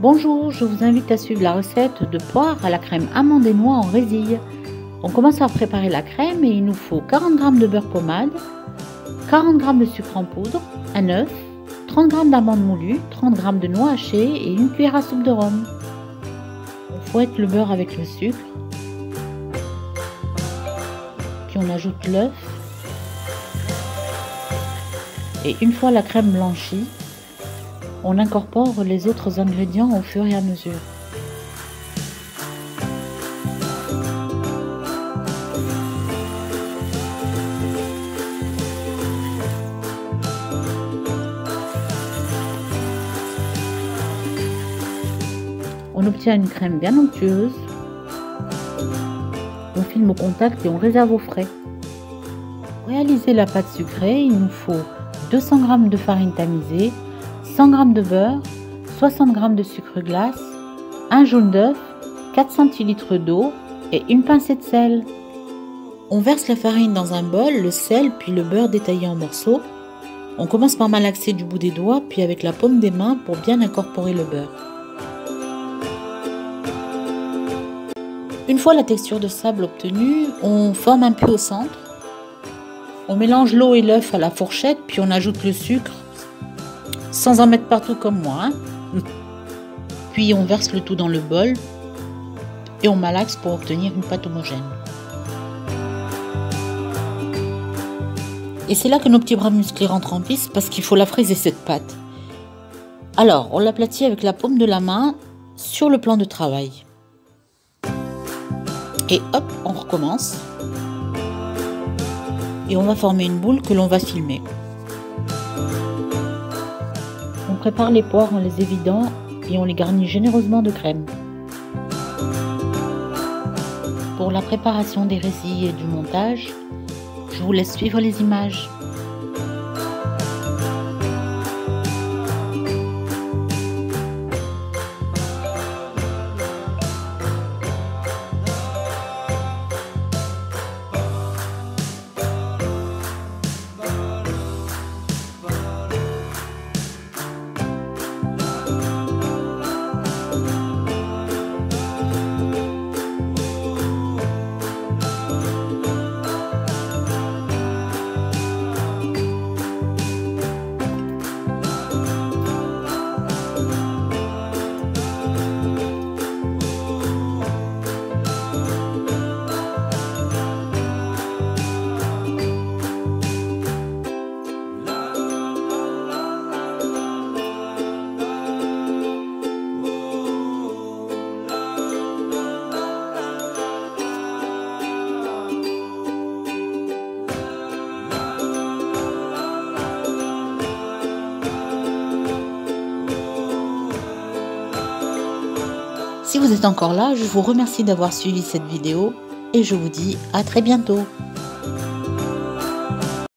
Bonjour, je vous invite à suivre la recette de poire à la crème amande et noix en résille. On commence par préparer la crème et il nous faut 40 g de beurre pommade, 40 g de sucre en poudre, un œuf, 30 g d'amandes moulues, 30 g de noix hachées et une cuillère à soupe de rhum. On fouette le beurre avec le sucre, puis on ajoute l'œuf et une fois la crème blanchie, on incorpore les autres ingrédients au fur et à mesure. On obtient une crème bien onctueuse. On filme au contact et on réserve au frais. Pour réaliser la pâte sucrée, il nous faut 200 g de farine tamisée, 100 g de beurre, 60 g de sucre glace, un jaune d'œuf, 4 centilitres d'eau et une pincée de sel. On verse la farine dans un bol, le sel puis le beurre détaillé en morceaux. On commence par malaxer du bout des doigts puis avec la paume des mains pour bien incorporer le beurre. Une fois la texture de sable obtenue, on forme un peu au centre. On mélange l'eau et l'œuf à la fourchette puis on ajoute le sucre. Sans en mettre partout comme moi. Puis on verse le tout dans le bol et on malaxe pour obtenir une pâte homogène. Et c'est là que nos petits bras musclés rentrent en piste parce qu'il faut la friser cette pâte. Alors on l'aplatit avec la paume de la main sur le plan de travail. Et hop, on recommence. Et on va former une boule que l'on va filmer. On prépare les poires en les évidant et on les garnit généreusement de crème. Pour la préparation des résilles et du montage, je vous laisse suivre les images. Si vous êtes encore là, je vous remercie d'avoir suivi cette vidéo et je vous dis à très bientôt.